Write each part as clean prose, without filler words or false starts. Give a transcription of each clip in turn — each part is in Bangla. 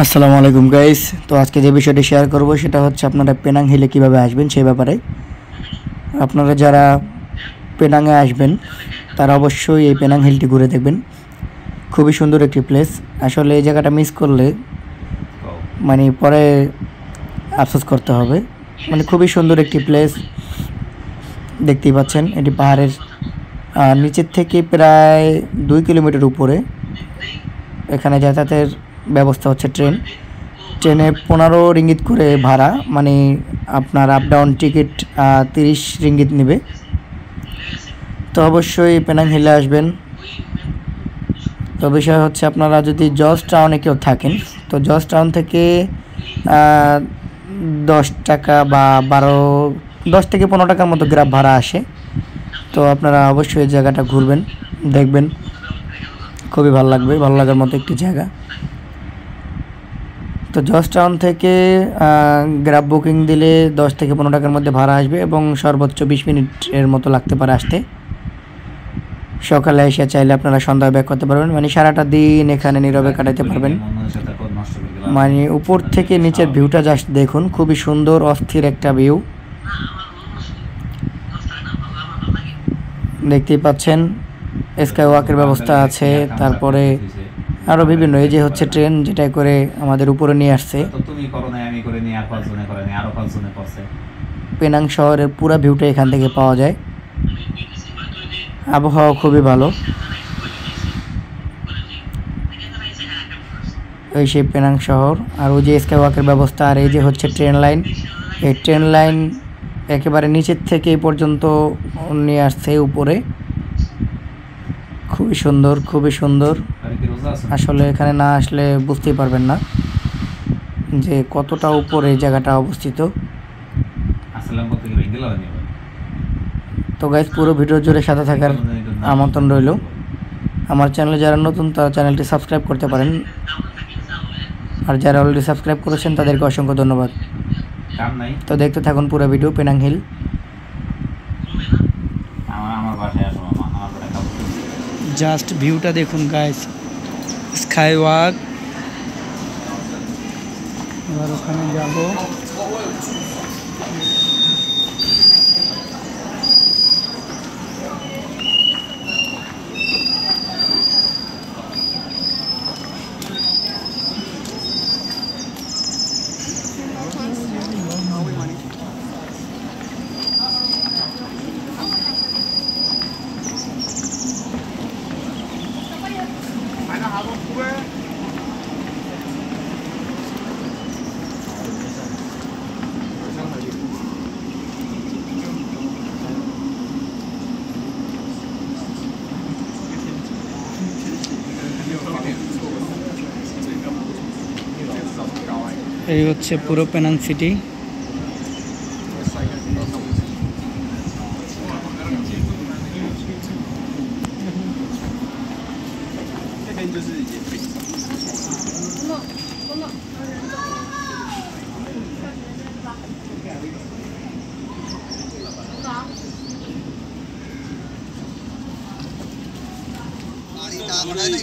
আসসালামু আলাইকুম গাইস। তো আজকে যে বিষয়টি শেয়ার করব সেটা হচ্ছে আপনারা পেনাং হিলে কিভাবে আসবেন সেই ব্যাপারে। আপনারা যারা পেনাংয়ে আসবেন তারা অবশ্যই এই পেনাং হিলটি ঘুরে দেখবেন। খুবই সুন্দর একটি প্লেস। আসলে এই জায়গাটা মিস করলে মানে পরে আফসোস করতে হবে। মানে খুবই সুন্দর একটি প্লেস, দেখতেই পাচ্ছেন। এটি পাহাড়ের নিচের থেকে প্রায় 2 কিলোমিটার উপরে। এখানে যাতায়াতের ব্যবস্থা হচ্ছে ট্রেনে 15 রিঙ্গিত করে ভাড়া, মানে আপনার আপ ডাউন টিকিট 30 রিঙ্গিত নেবে। তো অবশ্যই পেনাং হিলে আসবেন। তো বিষয় হচ্ছে আপনারা যদি জর্জ টাউনে কেউ থাকেন তো জর্জ টাউন থেকে 10 টাকা বা 10 থেকে 15 টাকার মতো গ্রাব ভাড়া আসে। তো আপনারা অবশ্যই এই জায়গাটা ঘুরবেন, দেখবেন, খুবই ভালো লাগবে, ভালো লাগার মতো একটি জায়গা। তো জর্জ টাউন থেকে গ্রাব বুকিং দিলে 10 থেকে 15 টাকার মধ্যে ভাড়া আসবে এবং সর্বোচ্চ 20 মিনিটের মতো লাগতে পারে আসতে। সকালে এসে চাইলে আপনারা সন্ধ্যায় ব্যাক করতে পারবেন, মানে সারাটা দিন এখানে নীরবে কাটাতে পারবেন। মানে উপর থেকে নিচের ভিউটা জাস্ট দেখুন, খুবই সুন্দর অস্থির একটা ভিউ দেখতেই পাচ্ছেন। স্কাই ওয়াকের ব্যবস্থা আছে, তারপরে আরও বিভিন্ন, এই যে হচ্ছে ট্রেন যেটা করে আমাদের উপরে নিয়ে আসছে। পেনাং শহরের পুরো ভিউটা এখান থেকে পাওয়া যায়। আবহাওয়া খুবই ভালো। এই সেই পেনাং শহর, আর ওই যে স্কাই ওয়াকের ব্যবস্থা, আর এই যে হচ্ছে ট্রেন লাইন। এই ট্রেন লাইন একেবারে নিচের থেকে এই পর্যন্ত নিয়ে আসছে উপরে। খুবই সুন্দর, খুবই সুন্দর। আসলে এখানে না আসলে বুঝতেই পারবেন না যে কতটা উপরে এই জায়গাটা অবস্থিত। তো গাইজ, পুরো ভিডিও জুড়ে সাথে থাকার আমন্ত্রণ রইল। আমার চ্যানেলে যারা নতুন তারা চ্যানেলটি সাবস্ক্রাইব করতে পারেন, আর যারা অলরেডি সাবস্ক্রাইব করেছেন তাদেরকে অসংখ্য ধন্যবাদ। তো দেখতে থাকুন পুরো ভিডিও পেনাং হিল। জাস্ট ভিউটা দেখুন গাইস, স্কাই ওয়াক। এবার ওখানে যাব। এই হচ্ছে পুরো পেনাং সিটি।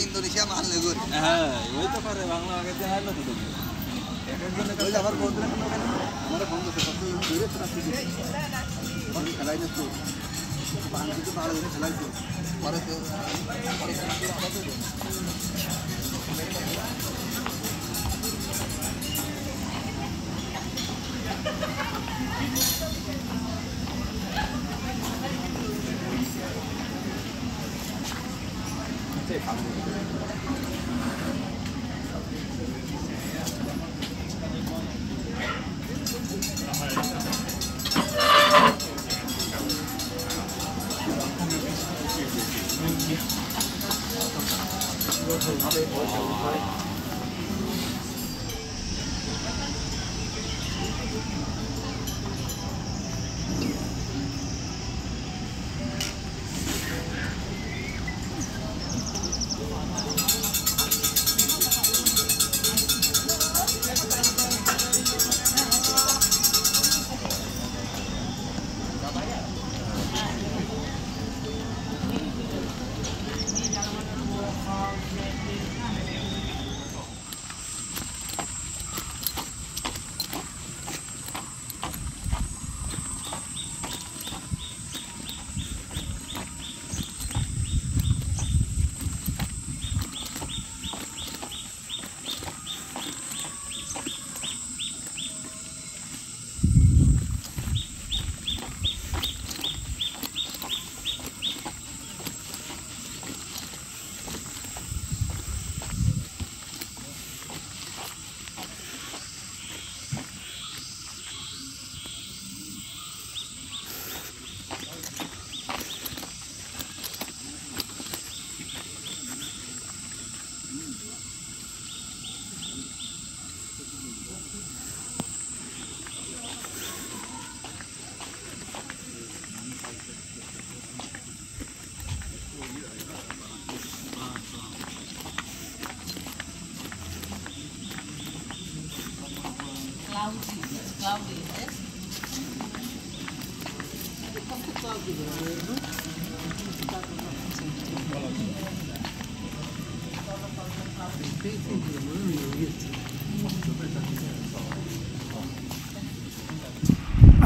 ইন্দোনেশিয়া মানলে গো, হ্যাঁ ওই তো পারে বাংলা আগে দিয়ে আইলো তো দেখি ওই আবার বলতে না কেন আমারে ফোন করতে কত দূরে ট্রাফিক আছে খেলাই না তো বাংলা তো ভালো করে খেলাই তো পরে তো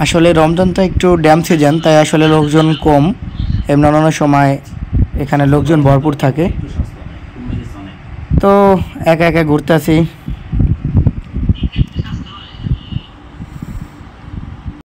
আসলে রমজানটা একটু ড্যাম সিজন, তাই আসলে লোকজন কম। এমনি অন্যান্য সময় এখানে লোকজন ভরপুর থাকে। তো একা একা ঘুরতে আসি।